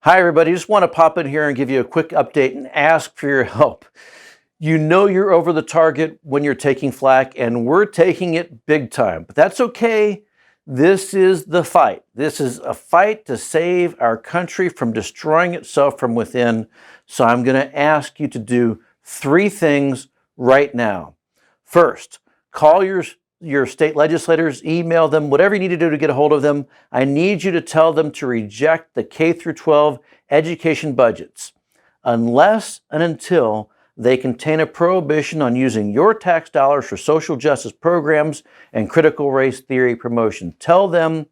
Hi, everybody. Just want to pop in here and give you a quick update and ask for your help. You know you're over the target when you're taking flack, and we're taking it big time, but that's okay. This is the fight. This is a fight to save our country from destroying itself from within. So I'm going to ask you to do 3 things right now. First, call your state legislators, email them, whatever you need to do to get a hold of them. I need you to tell them to reject the K through 12 education budgets unless and until they contain a prohibition on using your tax dollars for social justice programs and critical race theory promotion. Tell them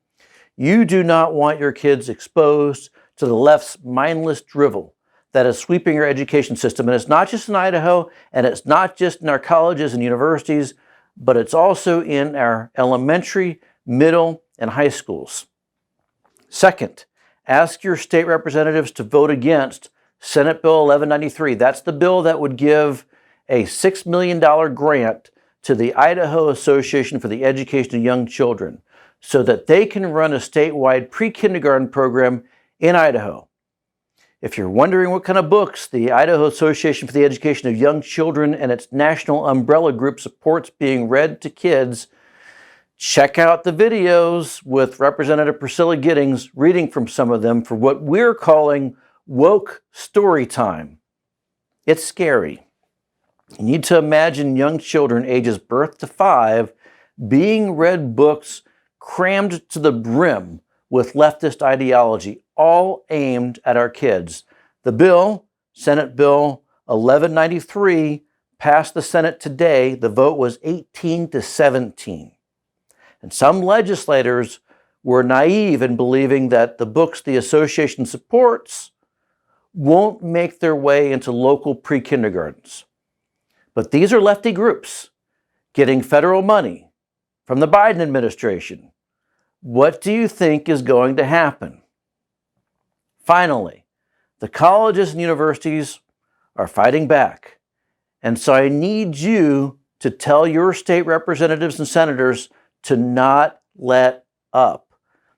you do not want your kids exposed to the left's mindless drivel that is sweeping our education system. And it's not just in Idaho, and it's not just in our colleges and universities, but it's also in our elementary, middle, and high schools. Second, ask your state representatives to vote against Senate Bill 1193. That's the bill that would give a $6 million grant to the Idaho Association for the Education of Young Children so that they can run a statewide pre-kindergarten program in Idaho. If you're wondering what kind of books the Idaho Association for the Education of Young Children and its national umbrella group supports being read to kids, check out the videos with Representative Priscilla Giddings reading from some of them for what we're calling woke story time. It's scary. You need to imagine young children ages birth to 5 being read books crammed to the brim with leftist ideology, all aimed at our kids. The bill, Senate Bill 1193, passed the Senate today. The vote was 18-17. And some legislators were naive in believing that the books the association supports won't make their way into local pre-kindergartens. But these are lefty groups getting federal money from the Biden administration. What do you think is going to happen? Finally, the colleges and universities are fighting back. And so I need you to tell your state representatives and senators to not let up.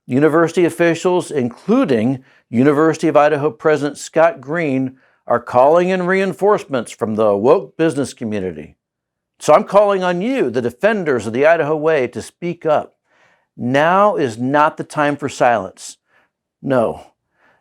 University officials, including University of Idaho President Scott Green, are calling in reinforcements from the woke business community. So I'm calling on you, the defenders of the Idaho way, to speak up. Now is not the time for silence. No.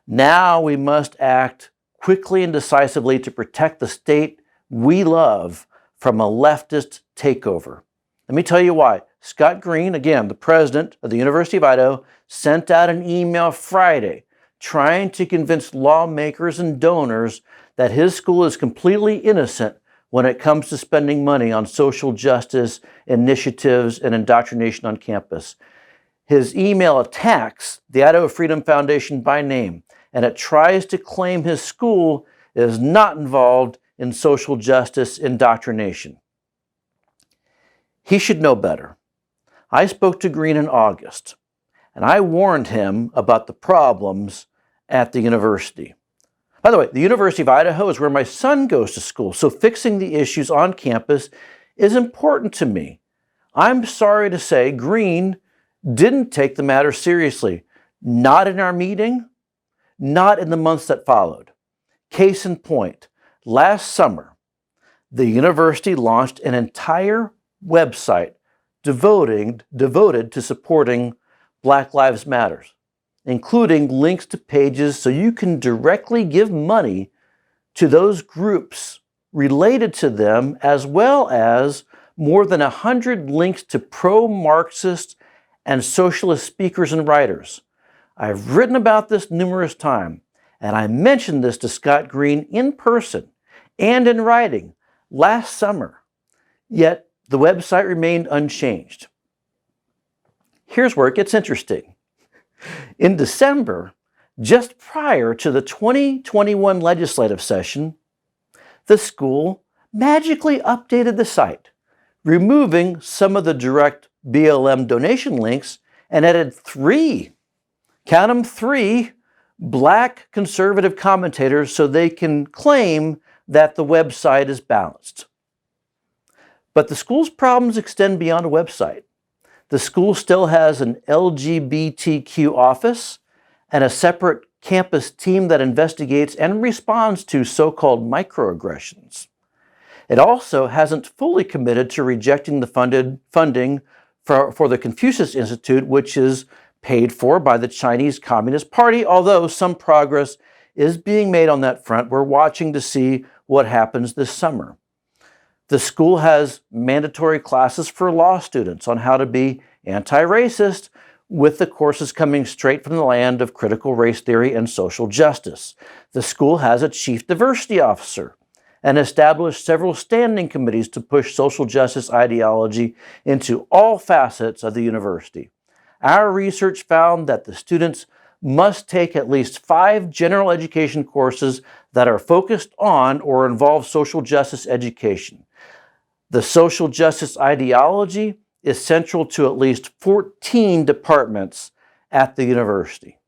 Now we must act quickly and decisively to protect the state we love from a leftist takeover. Let me tell you why. Scott Green, again, the president of the University of Idaho, sent out an email Friday trying to convince lawmakers and donors that his school is completely innocent when it comes to spending money on social justice initiatives and indoctrination on campus. His email attacks the Idaho Freedom Foundation by name, and it tries to claim his school is not involved in social justice indoctrination. He should know better. I spoke to Green in August, and I warned him about the problems at the university. By the way, the University of Idaho is where my son goes to school, so fixing the issues on campus is important to me. I'm sorry to say Green didn't take the matter seriously. Not in our meeting, not in the months that followed. Case in point, last summer, the university launched an entire website devoted to supporting Black Lives Matter, including links to pages so you can directly give money to those groups related to them, as well as more than 100 links to pro-Marxist and socialist speakers and writers. I've written about this numerous times, and I mentioned this to Scott Green in person and in writing last summer, yet the website remained unchanged. Here's where it gets interesting. In December, just prior to the 2021 legislative session, the school magically updated the site, removing some of the direct BLM donation links and added 3, count them 3, Black conservative commentators so they can claim that the website is balanced. But the school's problems extend beyond a website. The school still has an LGBTQ office and a separate campus team that investigates and responds to so-called microaggressions. It also hasn't fully committed to rejecting the funding for the Confucius Institute, which is paid for by the Chinese Communist Party, although some progress is being made on that front. We're watching to see what happens this summer. The school has mandatory classes for law students on how to be anti-racist, with the courses coming straight from the land of critical race theory and social justice. The school has a chief diversity officer and established several standing committees to push social justice ideology into all facets of the university. Our research found that the students must take at least 5 general education courses that are focused on or involve social justice education. The social justice ideology is central to at least 14 departments at the university.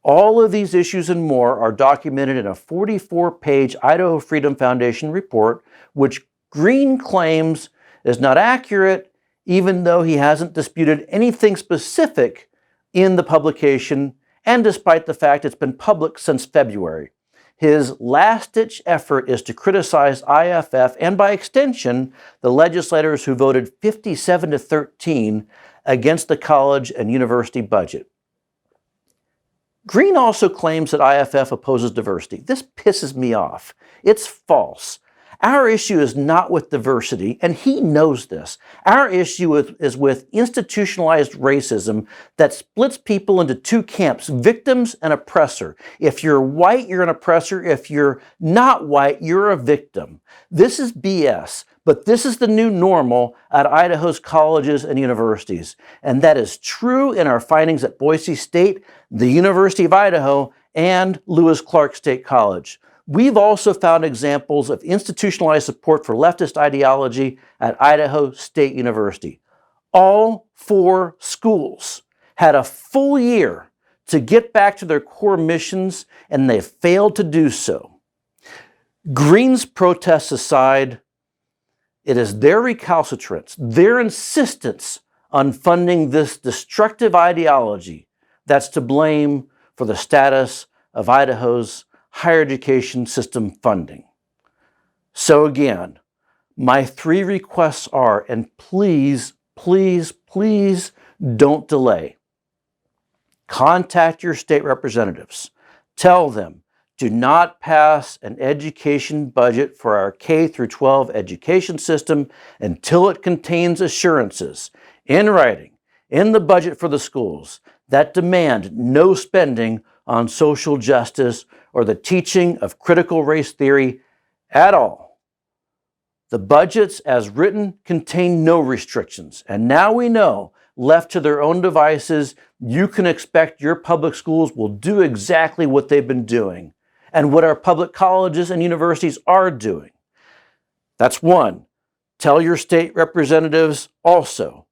All of these issues and more are documented in a 44-page Idaho Freedom Foundation report, which Green claims is not accurate, even though he hasn't disputed anything specific in the publication, and despite the fact it's been public since February. His last-ditch effort is to criticize IFF and, by extension, the legislators who voted 57-13 against the college and university budget. Green also claims that IFF opposes diversity. This pisses me off. It's false. Our issue is not with diversity, and he knows this. Our issue is with institutionalized racism that splits people into 2 camps, victims and oppressor. If you're white, you're an oppressor. If you're not white, you're a victim. This is BS, but this is the new normal at Idaho's colleges and universities. And that is true in our findings at Boise State, the University of Idaho, and Lewis Clark State College. We've also found examples of institutionalized support for leftist ideology at Idaho State University. All 4 schools had a full year to get back to their core missions, and they failed to do so. Green's protests aside, it is their recalcitrance, their insistence on funding this destructive ideology that's to blame for the status of Idaho's higher education system funding. So again, my 3 requests are, and please, please, please don't delay. Contact your state representatives. Tell them, do not pass an education budget for our K-12 education system until it contains assurances in writing, in the budget for the schools, that demand no spending on social justice or the teaching of critical race theory at all. The budgets as written contain no restrictions, and now we know, left to their own devices, you can expect your public schools will do exactly what they've been doing and what our public colleges and universities are doing. That's 1. Tell your state representatives also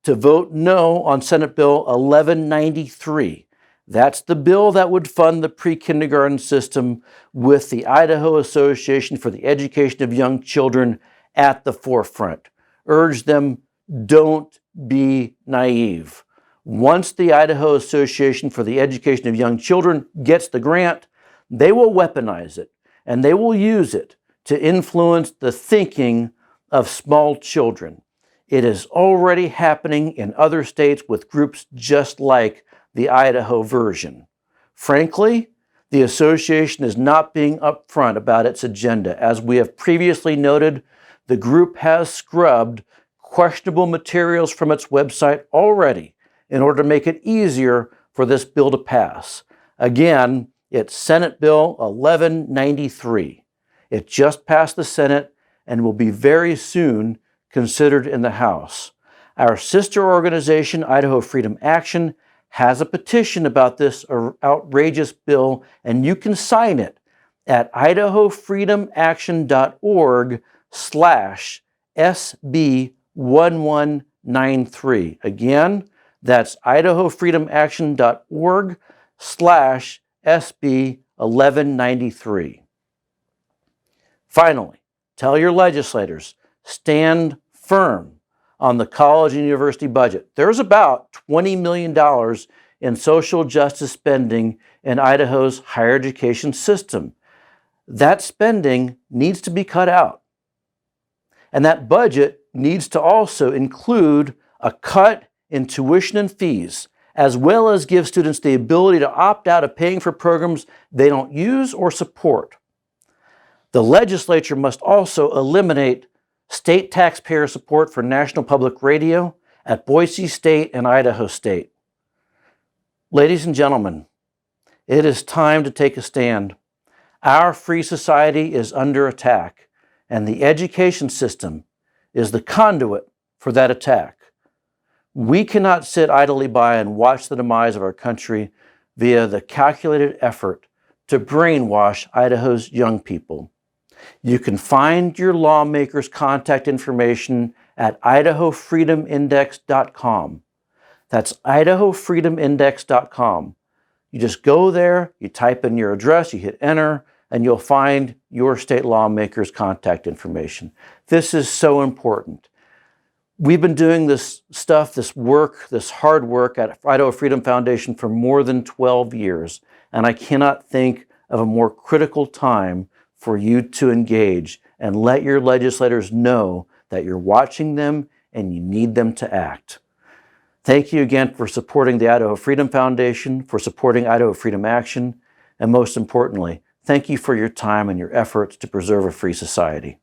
to vote no on Senate Bill 1193. That's the bill that would fund the pre-kindergarten system with the Idaho Association for the Education of Young Children at the forefront. Urge them, don't be naive. Once the Idaho Association for the Education of Young Children gets the grant, they will weaponize it, and they will use it to influence the thinking of small children. It is already happening in other states with groups just like the Idaho version. Frankly, the association is not being upfront about its agenda. As we have previously noted, the group has scrubbed questionable materials from its website already in order to make it easier for this bill to pass. Again, it's Senate Bill 1193. It just passed the Senate and will be very soon considered in the House. Our sister organization, Idaho Freedom Action, has a petition about this outrageous bill, and you can sign it at idahofreedomaction.org/SB1193. Again, that's idahofreedomaction.org/SB1193. Finally, tell your legislators, stand firm on the college and university budget. There's about $20 million in social justice spending in Idaho's higher education system. That spending needs to be cut out. And that budget needs to also include a cut in tuition and fees, as well as give students the ability to opt out of paying for programs they don't use or support. The legislature must also eliminate state taxpayer support for National Public Radio at Boise State and Idaho State. Ladies and gentlemen, it is time to take a stand. Our free society is under attack, and the education system is the conduit for that attack. We cannot sit idly by and watch the demise of our country via the calculated effort to brainwash Idaho's young people. You can find your lawmakers' contact information at idahofreedomindex.com. That's idahofreedomindex.com. You just go there, you type in your address, you hit enter, and you'll find your state lawmakers' contact information. This is so important. We've been doing this stuff, this work, this hard work at Idaho Freedom Foundation for more than 12 years, and I cannot think of a more critical time for you to engage and let your legislators know that you're watching them and you need them to act. Thank you again for supporting the Idaho Freedom Foundation, for supporting Idaho Freedom Action, and most importantly, thank you for your time and your efforts to preserve a free society.